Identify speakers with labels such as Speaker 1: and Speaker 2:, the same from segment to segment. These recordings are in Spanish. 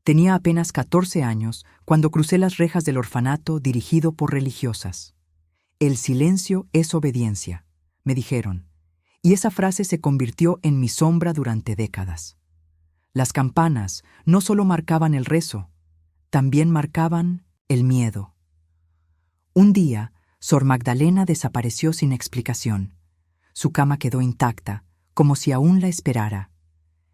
Speaker 1: Tenía apenas 14 años cuando crucé las rejas del orfanato dirigido por religiosas. El silencio es obediencia, me dijeron, y esa frase se convirtió en mi sombra durante décadas. Las campanas no solo marcaban el rezo, también marcaban el miedo. Un día, Sor Magdalena desapareció sin explicación. Su cama quedó intacta, como si aún la esperara.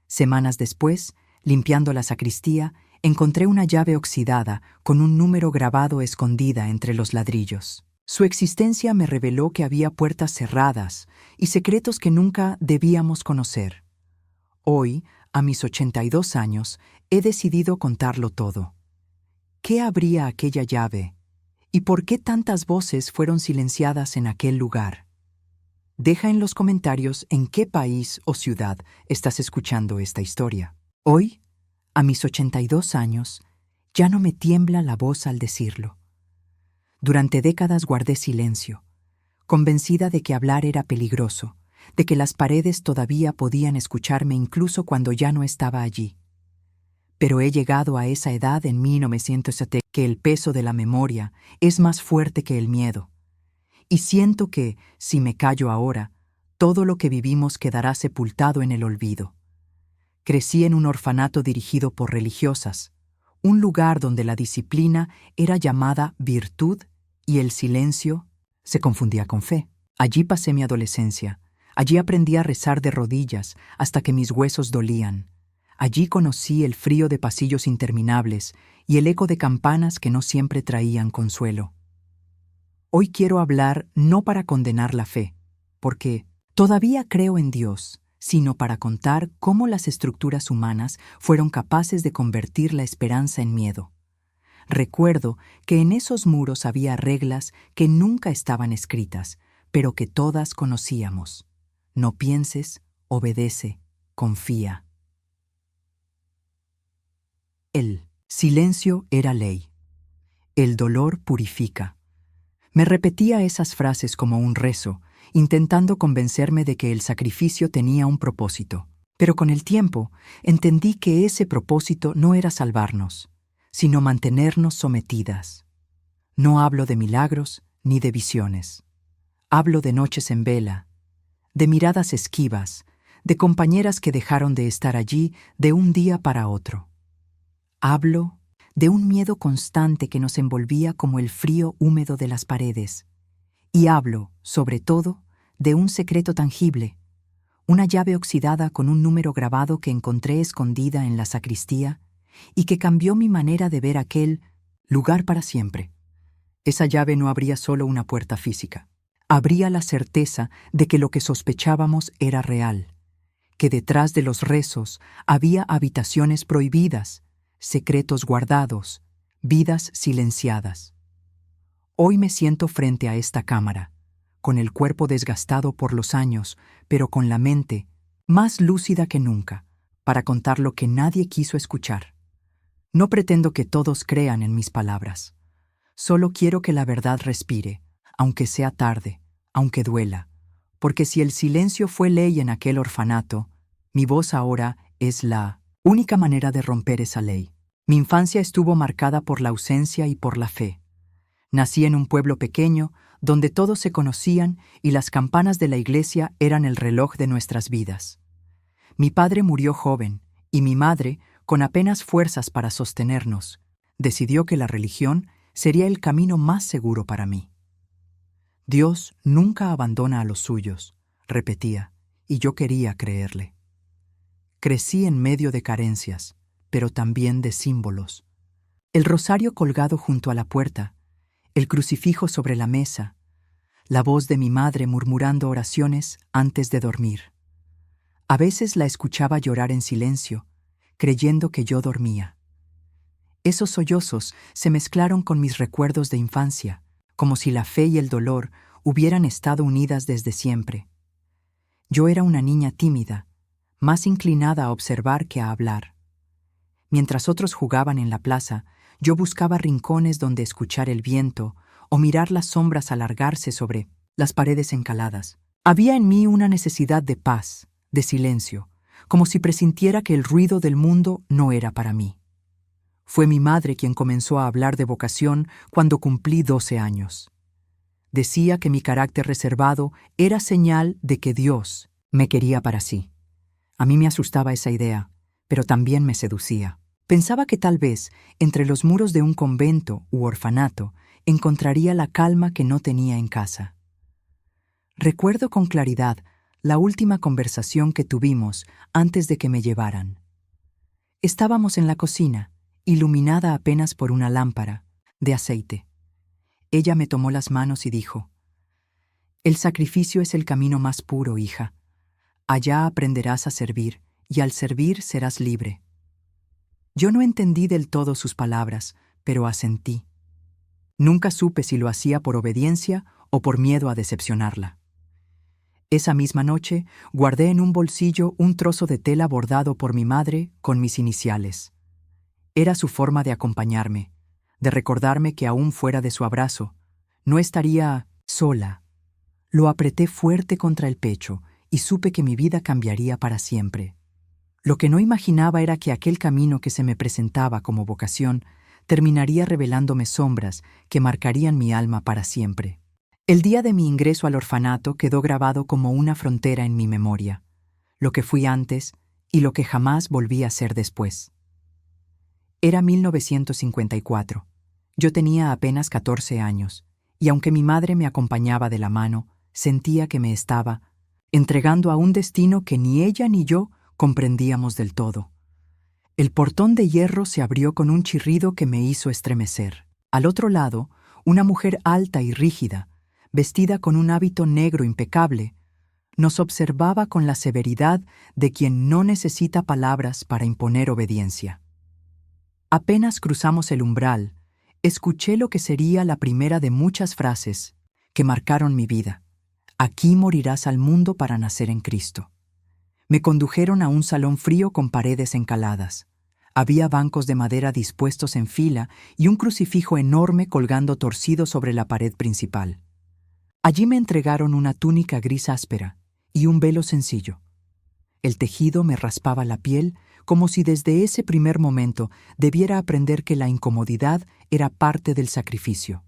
Speaker 1: Semanas después, limpiando la sacristía, encontré una llave oxidada con un número grabado escondida entre los ladrillos. Su existencia me reveló que había puertas cerradas y secretos que nunca debíamos conocer. Hoy, a mis 82 años, he decidido contarlo todo. ¿Qué abría aquella llave? ¿Y por qué tantas voces fueron silenciadas en aquel lugar? Deja en los comentarios en qué país o ciudad estás escuchando esta historia. Hoy, a mis 82 años, ya no me tiembla la voz al decirlo. Durante décadas guardé silencio, convencida de que hablar era peligroso, de que las paredes todavía podían escucharme incluso cuando ya no estaba allí. Pero he llegado a esa edad en 1970 que el peso de la memoria es más fuerte que el miedo. Y siento que, si me callo ahora, todo lo que vivimos quedará sepultado en el olvido. Crecí en un orfanato dirigido por religiosas, un lugar donde la disciplina era llamada virtud y el silencio se confundía con fe. Allí pasé mi adolescencia. Allí aprendí a rezar de rodillas hasta que mis huesos dolían. Allí conocí el frío de pasillos interminables y el eco de campanas que no siempre traían consuelo. Hoy quiero hablar no para condenar la fe, porque todavía creo en Dios, sino para contar cómo las estructuras humanas fueron capaces de convertir la esperanza en miedo. Recuerdo que en esos muros había reglas que nunca estaban escritas, pero que todas conocíamos. No pienses, obedece, confía. El silencio era ley. El dolor purifica. Me repetía esas frases como un rezo, intentando convencerme de que el sacrificio tenía un propósito. Pero con el tiempo, entendí que ese propósito no era salvarnos, sino mantenernos sometidas. No hablo de milagros ni de visiones. Hablo de noches en vela, de miradas esquivas, de compañeras que dejaron de estar allí de un día para otro. Hablo de un miedo constante que nos envolvía como el frío húmedo de las paredes. Y hablo, sobre todo, de un secreto tangible, una llave oxidada con un número grabado que encontré escondida en la sacristía y que cambió mi manera de ver aquel lugar para siempre. Esa llave no abría solo una puerta física. Abría la certeza de que lo que sospechábamos era real, que detrás de los rezos había habitaciones prohibidas, secretos guardados, vidas silenciadas. Hoy me siento frente a esta cámara, con el cuerpo desgastado por los años, pero con la mente más lúcida que nunca, para contar lo que nadie quiso escuchar. No pretendo que todos crean en mis palabras. Solo quiero que la verdad respire, aunque sea tarde, aunque duela, porque si el silencio fue ley en aquel orfanato, mi voz ahora es la única manera de romper esa ley. Mi infancia estuvo marcada por la ausencia y por la fe. Nací en un pueblo pequeño, donde todos se conocían y las campanas de la iglesia eran el reloj de nuestras vidas. Mi padre murió joven, y mi madre, con apenas fuerzas para sostenernos, decidió que la religión sería el camino más seguro para mí. Dios nunca abandona a los suyos, repetía, y yo quería creerle. Crecí en medio de carencias, pero también de símbolos. El rosario colgado junto a la puerta, el crucifijo sobre la mesa, la voz de mi madre murmurando oraciones antes de dormir. A veces la escuchaba llorar en silencio, creyendo que yo dormía. Esos sollozos se mezclaron con mis recuerdos de infancia, como si la fe y el dolor hubieran estado unidas desde siempre. Yo era una niña tímida, más inclinada a observar que a hablar. Mientras otros jugaban en la plaza, yo buscaba rincones donde escuchar el viento o mirar las sombras alargarse sobre las paredes encaladas. Había en mí una necesidad de paz, de silencio, como si presintiera que el ruido del mundo no era para mí. Fue mi madre quien comenzó a hablar de vocación cuando cumplí 12 años. Decía que mi carácter reservado era señal de que Dios me quería para sí. A mí me asustaba esa idea, pero también me seducía. Pensaba que tal vez, entre los muros de un convento u orfanato, encontraría la calma que no tenía en casa. Recuerdo con claridad la última conversación que tuvimos antes de que me llevaran. Estábamos en la cocina, iluminada apenas por una lámpara de aceite. Ella me tomó las manos y dijo: «El sacrificio es el camino más puro, hija. Allá aprenderás a servir, y al servir serás libre». Yo no entendí del todo sus palabras, pero asentí. Nunca supe si lo hacía por obediencia o por miedo a decepcionarla. Esa misma noche guardé en un bolsillo un trozo de tela bordado por mi madre con mis iniciales. Era su forma de acompañarme, de recordarme que aún fuera de su abrazo, no estaría sola. Lo apreté fuerte contra el pecho y supe que mi vida cambiaría para siempre. Lo que no imaginaba era que aquel camino que se me presentaba como vocación terminaría revelándome sombras que marcarían mi alma para siempre. El día de mi ingreso al orfanato quedó grabado como una frontera en mi memoria, lo que fui antes y lo que jamás volví a ser después. Era 1954. Yo tenía apenas 14 años, y aunque mi madre me acompañaba de la mano, sentía que me estaba entregando a un destino que ni ella ni yo comprendíamos del todo. El portón de hierro se abrió con un chirrido que me hizo estremecer. Al otro lado, una mujer alta y rígida, vestida con un hábito negro impecable, nos observaba con la severidad de quien no necesita palabras para imponer obediencia. Apenas cruzamos el umbral, escuché lo que sería la primera de muchas frases que marcaron mi vida. Aquí morirás al mundo para nacer en Cristo. Me condujeron a un salón frío con paredes encaladas. Había bancos de madera dispuestos en fila y un crucifijo enorme colgando torcido sobre la pared principal. Allí me entregaron una túnica gris áspera y un velo sencillo. El tejido me raspaba la piel como si desde ese primer momento debiera aprender que la incomodidad era parte del sacrificio.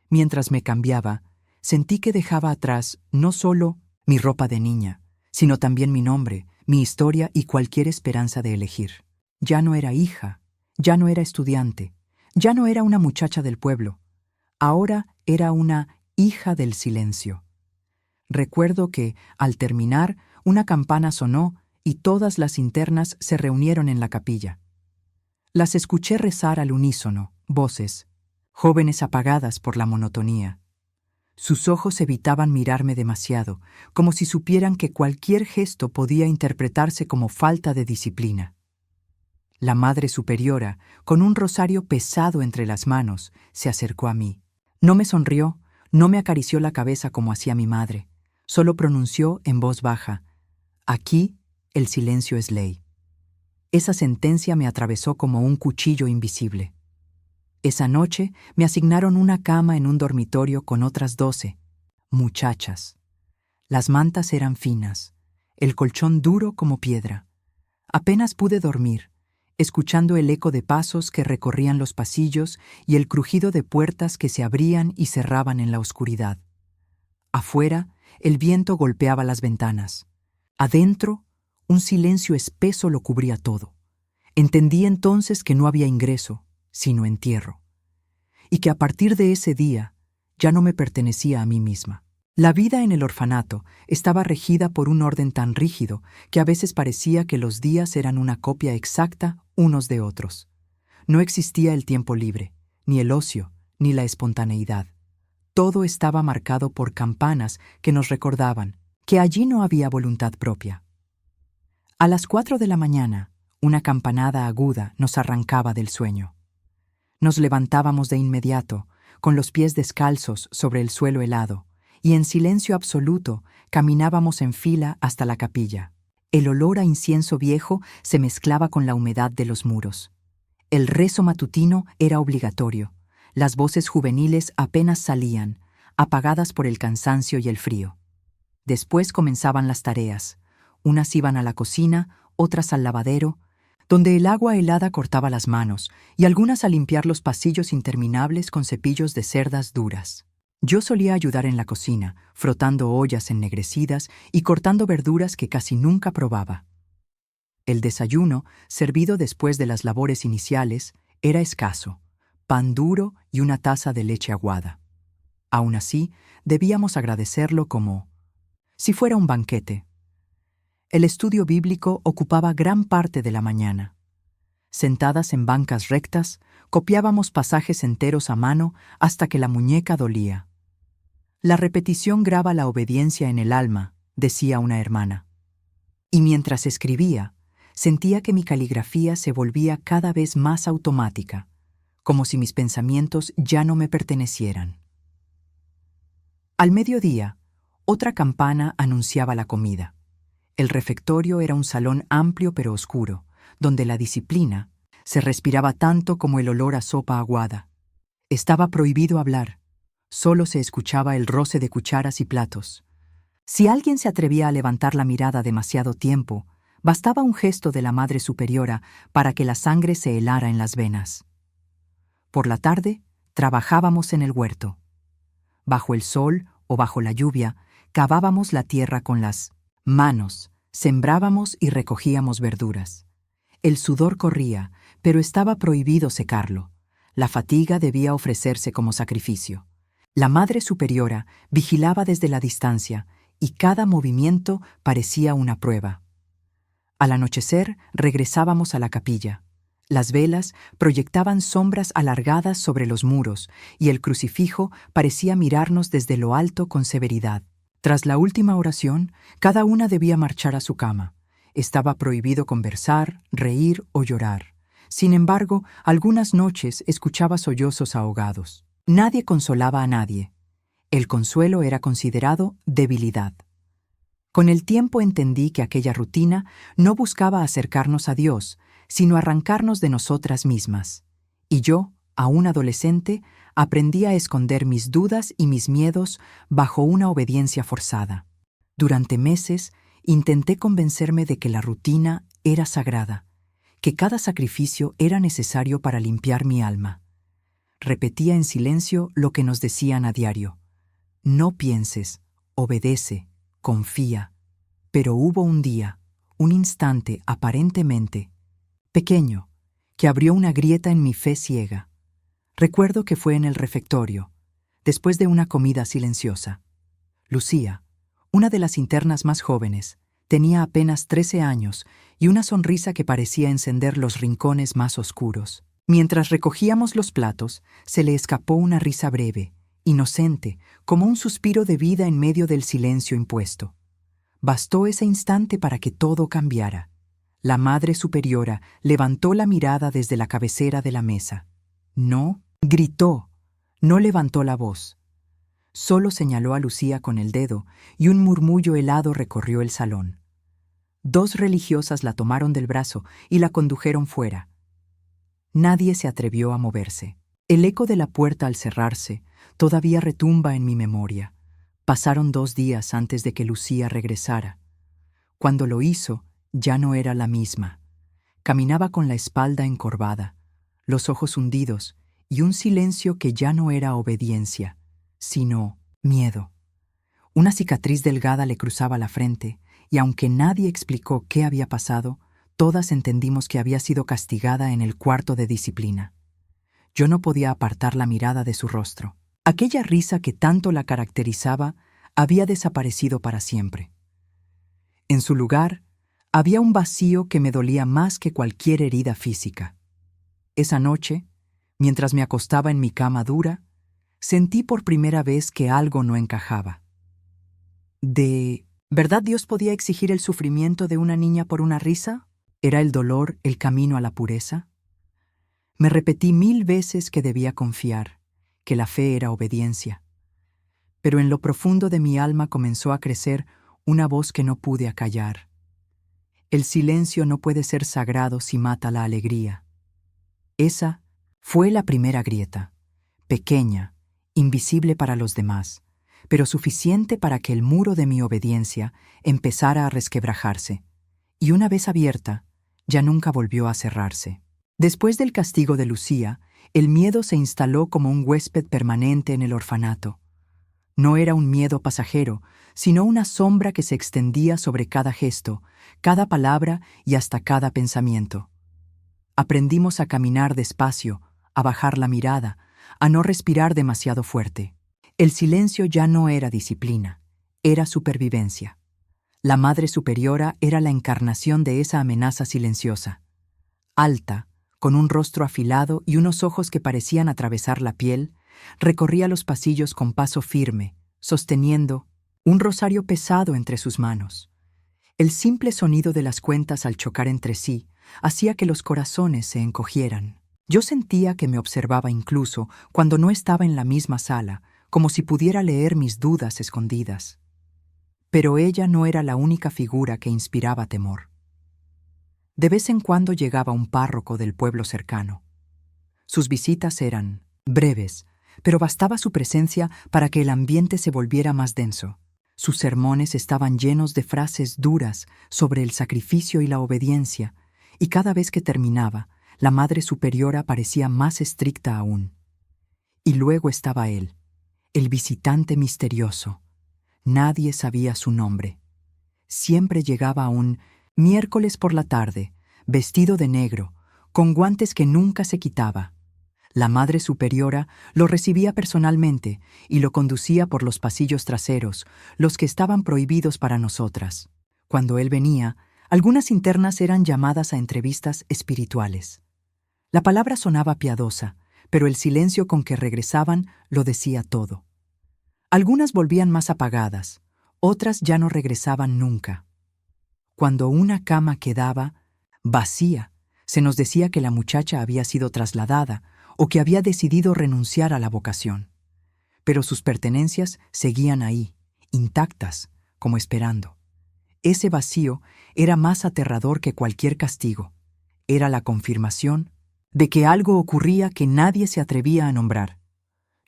Speaker 1: Mientras me cambiaba, sentí que dejaba atrás no solo mi ropa de niña, sino también mi nombre, mi historia y cualquier esperanza de elegir. Ya no era hija, ya no era estudiante, ya no era una muchacha del pueblo. Ahora era una hija del silencio. Recuerdo que, al terminar, una campana sonó y todas las internas se reunieron en la capilla. Las escuché rezar al unísono, voces, jóvenes apagadas por la monotonía. Sus ojos evitaban mirarme demasiado, como si supieran que cualquier gesto podía interpretarse como falta de disciplina. La Madre Superiora, con un rosario pesado entre las manos, se acercó a mí. No me sonrió, no me acarició la cabeza como hacía mi madre. Solo pronunció en voz baja: «Aquí el silencio es ley». Esa sentencia me atravesó como un cuchillo invisible. Esa noche me asignaron una cama en un dormitorio con otras 12 muchachas. Las mantas eran finas, el colchón duro como piedra. Apenas pude dormir, escuchando el eco de pasos que recorrían los pasillos y el crujido de puertas que se abrían y cerraban en la oscuridad. Afuera, el viento golpeaba las ventanas. Adentro, un silencio espeso lo cubría todo. Entendí entonces que no había ingreso, sino entierro, y que a partir de ese día ya no me pertenecía a mí misma. La vida en el orfanato estaba regida por un orden tan rígido que a veces parecía que los días eran una copia exacta unos de otros. No existía el tiempo libre, ni el ocio, ni la espontaneidad. Todo estaba marcado por campanas que nos recordaban que allí no había voluntad propia. A las 4 de la mañana, una campanada aguda nos arrancaba del sueño. Nos levantábamos de inmediato, con los pies descalzos sobre el suelo helado, y en silencio absoluto caminábamos en fila hasta la capilla. El olor a incienso viejo se mezclaba con la humedad de los muros. El rezo matutino era obligatorio. Las voces juveniles apenas salían, apagadas por el cansancio y el frío. Después comenzaban las tareas. Unas iban a la cocina, otras al lavadero. donde el agua helada cortaba las manos y algunas a limpiar los pasillos interminables con cepillos de cerdas duras. Yo solía ayudar en la cocina, frotando ollas ennegrecidas y cortando verduras que casi nunca probaba. El desayuno, servido después de las labores iniciales, era escaso: pan duro y una taza de leche aguada. Aún así, debíamos agradecerlo como si fuera un banquete. El estudio bíblico ocupaba gran parte de la mañana. Sentadas en bancas rectas, copiábamos pasajes enteros a mano hasta que la muñeca dolía. La repetición graba la obediencia en el alma, decía una hermana. Y mientras escribía, sentía que mi caligrafía se volvía cada vez más automática, como si mis pensamientos ya no me pertenecieran. Al mediodía, otra campana anunciaba la comida. El refectorio era un salón amplio pero oscuro, donde la disciplina se respiraba tanto como el olor a sopa aguada. Estaba prohibido hablar. Solo se escuchaba el roce de cucharas y platos. Si alguien se atrevía a levantar la mirada demasiado tiempo, bastaba un gesto de la Madre Superiora para que la sangre se helara en las venas. Por la tarde, trabajábamos en el huerto. Bajo el sol o bajo la lluvia, cavábamos la tierra con las manos, sembrábamos y recogíamos verduras. El sudor corría, pero estaba prohibido secarlo. La fatiga debía ofrecerse como sacrificio. La Madre Superiora vigilaba desde la distancia y cada movimiento parecía una prueba. Al anochecer regresábamos a la capilla. Las velas proyectaban sombras alargadas sobre los muros y el crucifijo parecía mirarnos desde lo alto con severidad. Tras la última oración, cada una debía marchar a su cama. Estaba prohibido conversar, reír o llorar. Sin embargo, algunas noches escuchaba sollozos ahogados. Nadie consolaba a nadie. El consuelo era considerado debilidad. Con el tiempo entendí que aquella rutina no buscaba acercarnos a Dios, sino arrancarnos de nosotras mismas. Y yo, aún adolescente, aprendí a esconder mis dudas y mis miedos bajo una obediencia forzada. Durante meses, intenté convencerme de que la rutina era sagrada, que cada sacrificio era necesario para limpiar mi alma. Repetía en silencio lo que nos decían a diario: no pienses, obedece, confía. Pero hubo un día, un instante aparentemente pequeño, que abrió una grieta en mi fe ciega. Recuerdo que fue en el refectorio, después de una comida silenciosa. Lucía, una de las internas más jóvenes, tenía apenas 13 años y una sonrisa que parecía encender los rincones más oscuros. Mientras recogíamos los platos, se le escapó una risa breve, inocente, como un suspiro de vida en medio del silencio impuesto. Bastó ese instante para que todo cambiara. La Madre Superiora levantó la mirada desde la cabecera de la mesa. No, gritó, no levantó la voz. Solo señaló a Lucía con el dedo y un murmullo helado recorrió el salón. 2 religiosas la tomaron del brazo y la condujeron fuera. Nadie se atrevió a moverse. El eco de la puerta al cerrarse todavía retumba en mi memoria. Pasaron 2 días antes de que Lucía regresara. Cuando lo hizo, ya no era la misma. Caminaba con la espalda encorvada, los ojos hundidos y un silencio que ya no era obediencia, sino miedo. Una cicatriz delgada le cruzaba la frente y aunque nadie explicó qué había pasado, todas entendimos que había sido castigada en el cuarto de disciplina. Yo no podía apartar la mirada de su rostro. Aquella risa que tanto la caracterizaba había desaparecido para siempre. En su lugar, había un vacío que me dolía más que cualquier herida física. Esa noche, mientras me acostaba en mi cama dura, sentí por primera vez que algo no encajaba. ¿De verdad Dios podía exigir el sufrimiento de una niña por una risa? ¿Era el dolor el camino a la pureza? Me repetí 1000 veces que debía confiar, que la fe era obediencia. Pero en lo profundo de mi alma comenzó a crecer una voz que no pude acallar. El silencio no puede ser sagrado si mata la alegría. Esa fue la primera grieta, pequeña, invisible para los demás, pero suficiente para que el muro de mi obediencia empezara a resquebrajarse. Y una vez abierta, ya nunca volvió a cerrarse. Después del castigo de Lucía, el miedo se instaló como un huésped permanente en el orfanato. No era un miedo pasajero, sino una sombra que se extendía sobre cada gesto, cada palabra y hasta cada pensamiento. Aprendimos a caminar despacio, a bajar la mirada, a no respirar demasiado fuerte. El silencio ya no era disciplina, era supervivencia. La Madre Superiora era la encarnación de esa amenaza silenciosa. Alta, con un rostro afilado y unos ojos que parecían atravesar la piel, recorría los pasillos con paso firme, sosteniendo un rosario pesado entre sus manos. El simple sonido de las cuentas al chocar entre sí hacía que los corazones se encogieran. Yo sentía que me observaba incluso cuando no estaba en la misma sala, como si pudiera leer mis dudas escondidas. Pero ella no era la única figura que inspiraba temor. De vez en cuando llegaba un párroco del pueblo cercano. Sus visitas eran breves, pero bastaba su presencia para que el ambiente se volviera más denso. Sus sermones estaban llenos de frases duras sobre el sacrificio y la obediencia, y cada vez que terminaba, la Madre Superiora parecía más estricta aún. Y luego estaba él, el visitante misterioso. Nadie sabía su nombre. Siempre llegaba un miércoles por la tarde, vestido de negro, con guantes que nunca se quitaba. La Madre Superiora lo recibía personalmente y lo conducía por los pasillos traseros, los que estaban prohibidos para nosotras. Cuando él venía, algunas internas eran llamadas a entrevistas espirituales. La palabra sonaba piadosa, pero el silencio con que regresaban lo decía todo. Algunas volvían más apagadas, otras ya no regresaban nunca. Cuando una cama quedaba vacía, se nos decía que la muchacha había sido trasladada o que había decidido renunciar a la vocación. Pero sus pertenencias seguían ahí, intactas, como esperando. Ese vacío era más aterrador que cualquier castigo. Era la confirmación de que algo ocurría que nadie se atrevía a nombrar.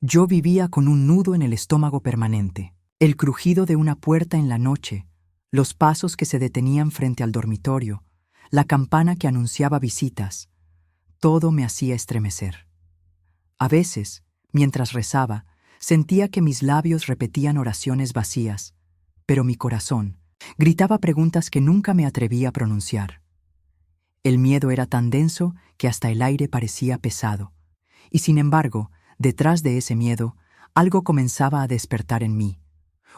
Speaker 1: Yo vivía con un nudo en el estómago permanente, el crujido de una puerta en la noche, los pasos que se detenían frente al dormitorio, la campana que anunciaba visitas. Todo me hacía estremecer. A veces, mientras rezaba, sentía que mis labios repetían oraciones vacías, pero mi corazón gritaba preguntas que nunca me atrevía a pronunciar. El miedo era tan denso que hasta el aire parecía pesado, y sin embargo, detrás de ese miedo, algo comenzaba a despertar en mí,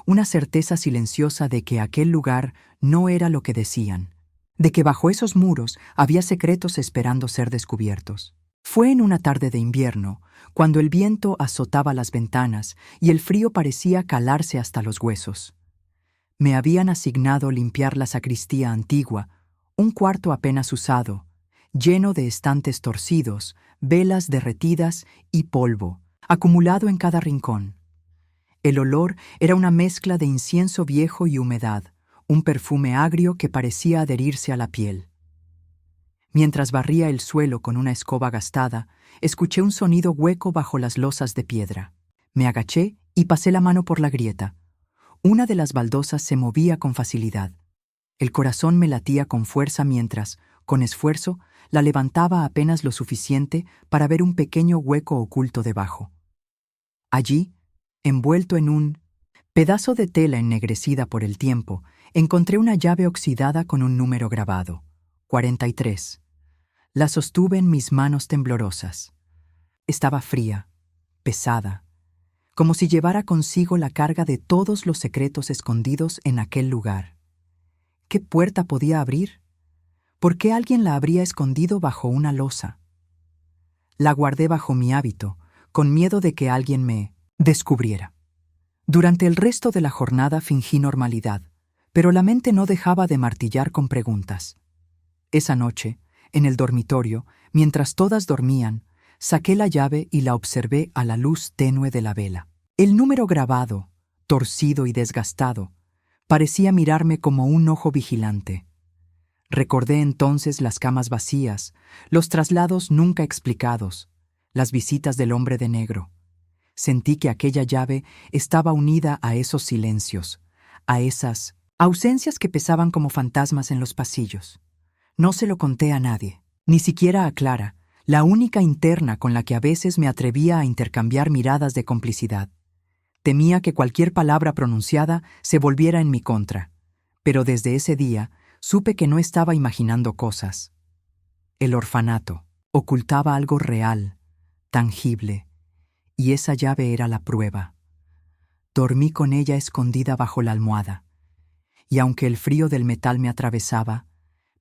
Speaker 1: una certeza silenciosa de que aquel lugar no era lo que decían, de que bajo esos muros había secretos esperando ser descubiertos. Fue en una tarde de invierno, cuando el viento azotaba las ventanas y el frío parecía calarse hasta los huesos. Me habían asignado limpiar la sacristía antigua, un cuarto apenas usado, lleno de estantes torcidos, velas derretidas y polvo, acumulado en cada rincón. El olor era una mezcla de incienso viejo y humedad, un perfume agrio que parecía adherirse a la piel. Mientras barría el suelo con una escoba gastada, escuché un sonido hueco bajo las losas de piedra. Me agaché y pasé la mano por la grieta. Una de las baldosas se movía con facilidad. El corazón me latía con fuerza mientras, con esfuerzo, la levantaba apenas lo suficiente para ver un pequeño hueco oculto debajo. Allí, envuelto en un pedazo de tela ennegrecida por el tiempo, encontré una llave oxidada con un número grabado, 43. La sostuve en mis manos temblorosas. Estaba fría, pesada, como si llevara consigo la carga de todos los secretos escondidos en aquel lugar. ¿Qué puerta podía abrir? ¿Por qué alguien la habría escondido bajo una losa? La guardé bajo mi hábito, con miedo de que alguien me descubriera. Durante el resto de la jornada fingí normalidad, pero la mente no dejaba de martillar con preguntas. Esa noche, en el dormitorio, mientras todas dormían, saqué la llave y la observé a la luz tenue de la vela. El número grabado, torcido y desgastado, parecía mirarme como un ojo vigilante. Recordé entonces las camas vacías, los traslados nunca explicados, las visitas del hombre de negro. Sentí que aquella llave estaba unida a esos silencios, a esas ausencias que pesaban como fantasmas en los pasillos. No se lo conté a nadie, ni siquiera a Clara, la única interna con la que a veces me atrevía a intercambiar miradas de complicidad. Temía que cualquier palabra pronunciada se volviera en mi contra, pero desde ese día supe que no estaba imaginando cosas. El orfanato ocultaba algo real, tangible, y esa llave era la prueba. Dormí con ella escondida bajo la almohada, y aunque el frío del metal me atravesaba,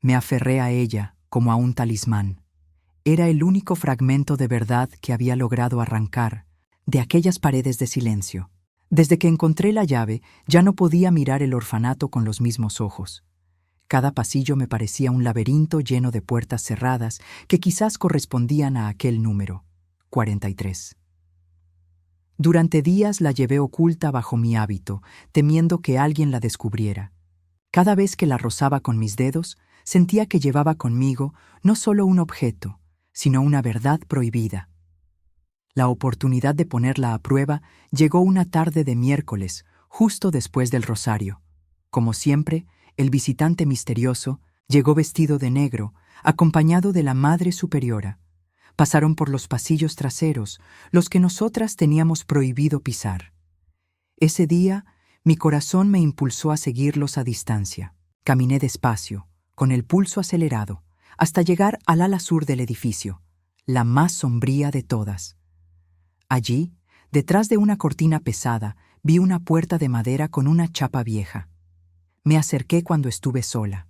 Speaker 1: me aferré a ella como a un talismán. Era el único fragmento de verdad que había logrado arrancar de aquellas paredes de silencio. Desde que encontré la llave, ya no podía mirar el orfanato con los mismos ojos. Cada pasillo me parecía un laberinto lleno de puertas cerradas que quizás correspondían a aquel número, 43. Durante días la llevé oculta bajo mi hábito, temiendo que alguien la descubriera. Cada vez que la rozaba con mis dedos, sentía que llevaba conmigo no solo un objeto, sino una verdad prohibida. La oportunidad de ponerla a prueba llegó una tarde de miércoles, justo después del rosario. Como siempre, el visitante misterioso llegó vestido de negro, acompañado de la Madre Superiora. Pasaron por los pasillos traseros, los que nosotras teníamos prohibido pisar. Ese día, mi corazón me impulsó a seguirlos a distancia. Caminé despacio, con el pulso acelerado, hasta llegar al ala sur del edificio, la más sombría de todas. Allí, detrás de una cortina pesada, vi una puerta de madera con una chapa vieja. Me acerqué cuando estuve sola.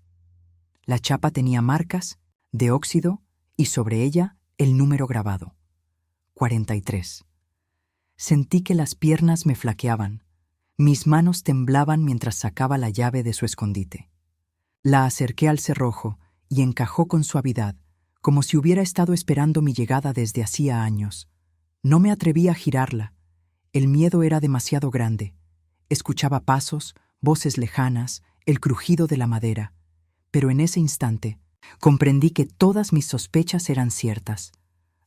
Speaker 1: La chapa tenía marcas, de óxido, y sobre ella el número grabado, 43. Sentí que las piernas me flaqueaban. Mis manos temblaban mientras sacaba la llave de su escondite. La acerqué al cerrojo y encajó con suavidad, como si hubiera estado esperando mi llegada desde hacía años. No me atreví a girarla. El miedo era demasiado grande. Escuchaba pasos, voces lejanas, el crujido de la madera. Pero en ese instante, comprendí que todas mis sospechas eran ciertas.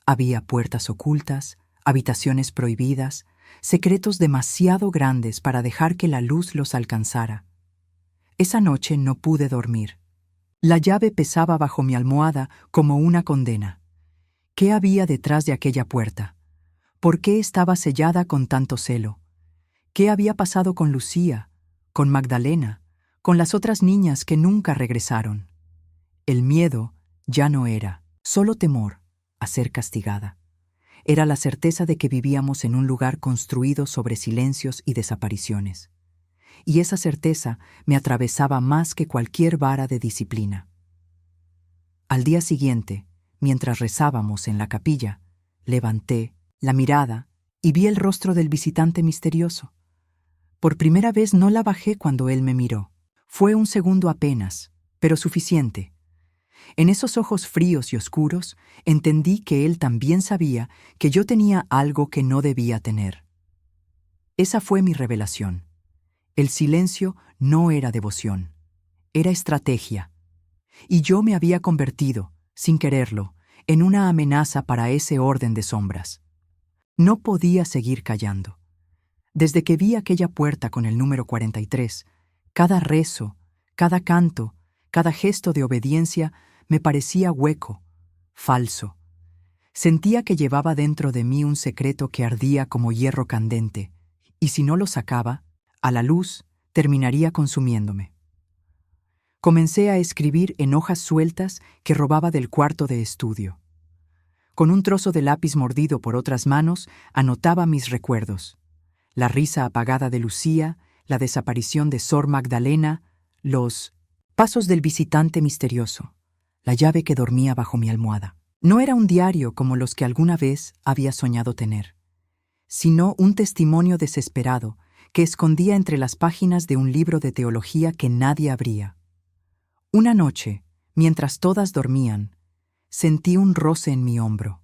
Speaker 1: Había puertas ocultas, habitaciones prohibidas, secretos demasiado grandes para dejar que la luz los alcanzara. Esa noche no pude dormir. La llave pesaba bajo mi almohada como una condena. ¿Qué había detrás de aquella puerta? ¿Por qué estaba sellada con tanto celo? ¿Qué había pasado con Lucía, con Magdalena, con las otras niñas que nunca regresaron? El miedo ya no era solo temor a ser castigada. Era la certeza de que vivíamos en un lugar construido sobre silencios y desapariciones. Y esa certeza me atravesaba más que cualquier vara de disciplina. Al día siguiente, mientras rezábamos en la capilla, levanté la mirada y vi el rostro del visitante misterioso. Por primera vez no la bajé cuando él me miró. Fue un segundo apenas, pero suficiente. En esos ojos fríos y oscuros, entendí que él también sabía que yo tenía algo que no debía tener. Esa fue mi revelación. El silencio no era devoción, era estrategia. Y yo me había convertido, sin quererlo, en una amenaza para ese orden de sombras. No podía seguir callando. Desde que vi aquella puerta con el número 43, cada rezo, cada canto, cada gesto de obediencia me parecía hueco, falso. Sentía que llevaba dentro de mí un secreto que ardía como hierro candente, y si no lo sacaba, a la luz terminaría consumiéndome. Comencé a escribir en hojas sueltas que robaba del cuarto de estudio. Con un trozo de lápiz mordido por otras manos, anotaba mis recuerdos. La risa apagada de Lucía, la desaparición de Sor Magdalena, los pasos del visitante misterioso, la llave que dormía bajo mi almohada. No era un diario como los que alguna vez había soñado tener, sino un testimonio desesperado que escondía entre las páginas de un libro de teología que nadie abría. Una noche, mientras todas dormían, sentí un roce en mi hombro.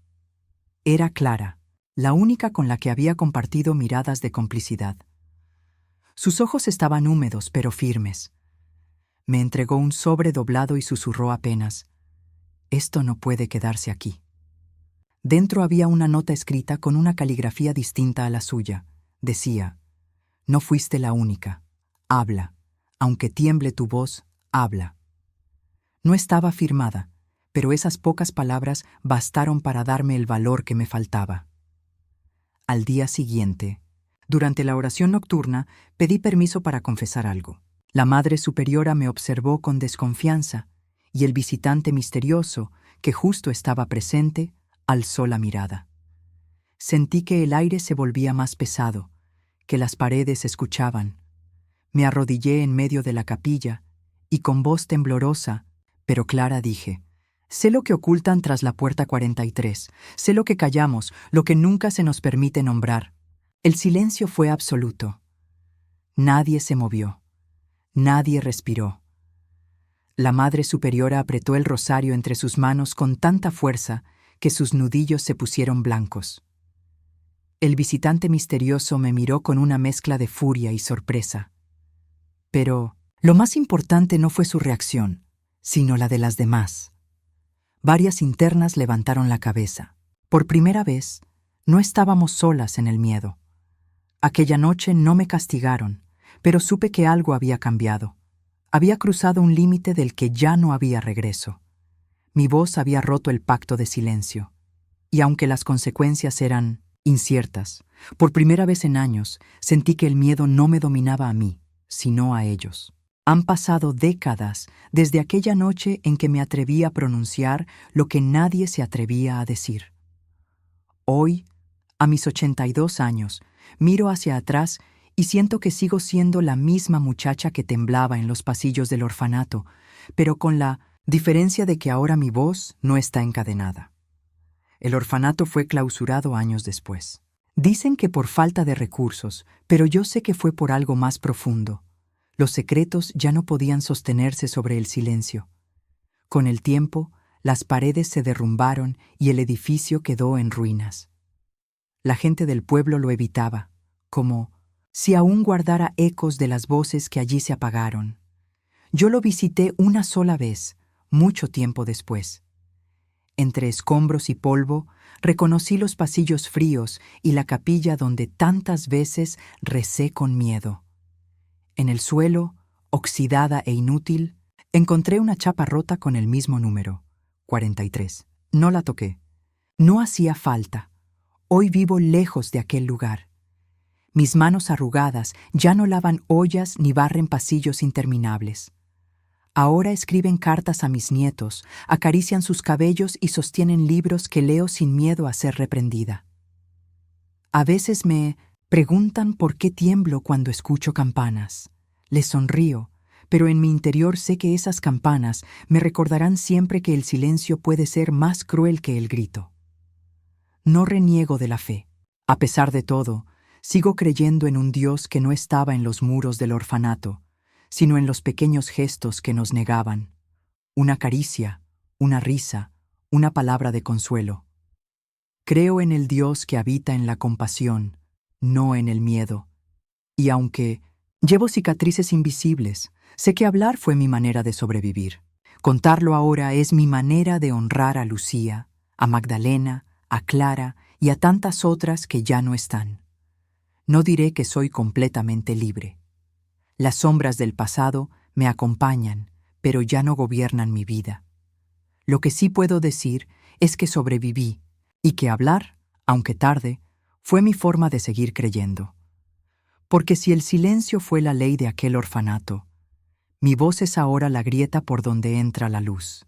Speaker 1: Era Clara, la única con la que había compartido miradas de complicidad. Sus ojos estaban húmedos pero firmes. Me entregó un sobre doblado y susurró apenas: «Esto no puede quedarse aquí». Dentro había una nota escrita con una caligrafía distinta a la suya. Decía: «No fuiste la única. Habla. Aunque tiemble tu voz, habla». No estaba firmada, pero esas pocas palabras bastaron para darme el valor que me faltaba. Al día siguiente, durante la oración nocturna, pedí permiso para confesar algo. La Madre Superiora me observó con desconfianza, y el visitante misterioso, que justo estaba presente, alzó la mirada. Sentí que el aire se volvía más pesado, que las paredes escuchaban. Me arrodillé en medio de la capilla, y con voz temblorosa, pero clara dije: sé lo que ocultan tras la puerta 43, sé lo que callamos, lo que nunca se nos permite nombrar. El silencio fue absoluto. Nadie se movió. Nadie respiró. La Madre Superiora apretó el rosario entre sus manos con tanta fuerza que sus nudillos se pusieron blancos. El visitante misterioso me miró con una mezcla de furia y sorpresa. Pero lo más importante no fue su reacción, sino la de las demás. Varias internas levantaron la cabeza. Por primera vez, no estábamos solas en el miedo. Aquella noche no me castigaron, pero supe que algo había cambiado. Había cruzado un límite del que ya no había regreso. Mi voz había roto el pacto de silencio. Y aunque las consecuencias eran inciertas, por primera vez en años sentí que el miedo no me dominaba a mí, sino a ellos. Han pasado décadas desde aquella noche en que me atreví a pronunciar lo que nadie se atrevía a decir. Hoy, a mis 82 años, miro hacia atrás y siento que sigo siendo la misma muchacha que temblaba en los pasillos del orfanato, pero con la diferencia de que ahora mi voz no está encadenada. El orfanato fue clausurado años después. Dicen que por falta de recursos, pero yo sé que fue por algo más profundo. Los secretos ya no podían sostenerse sobre el silencio. Con el tiempo, las paredes se derrumbaron y el edificio quedó en ruinas. La gente del pueblo lo evitaba, como si aún guardara ecos de las voces que allí se apagaron. Yo lo visité una sola vez, mucho tiempo después. Entre escombros y polvo, reconocí los pasillos fríos y la capilla donde tantas veces recé con miedo. En el suelo, oxidada e inútil, encontré una chapa rota con el mismo número, 43. No la toqué. No hacía falta. Hoy vivo lejos de aquel lugar. Mis manos arrugadas ya no lavan ollas ni barren pasillos interminables. Ahora escriben cartas a mis nietos, acarician sus cabellos y sostienen libros que leo sin miedo a ser reprendida. A veces me preguntan por qué tiemblo cuando escucho campanas. Les sonrío, pero en mi interior sé que esas campanas me recordarán siempre que el silencio puede ser más cruel que el grito. No reniego de la fe. A pesar de todo, sigo creyendo en un Dios que no estaba en los muros del orfanato, sino en los pequeños gestos que nos negaban. Una caricia, una risa, una palabra de consuelo. Creo en el Dios que habita en la compasión, no en el miedo. Y aunque llevo cicatrices invisibles, sé que hablar fue mi manera de sobrevivir. Contarlo ahora es mi manera de honrar a Lucía, a Magdalena, a Clara y a tantas otras que ya no están. No diré que soy completamente libre. Las sombras del pasado me acompañan, pero ya no gobiernan mi vida. Lo que sí puedo decir es que sobreviví y que hablar, aunque tarde, fue mi forma de seguir creyendo. Porque si el silencio fue la ley de aquel orfanato, mi voz es ahora la grieta por donde entra la luz.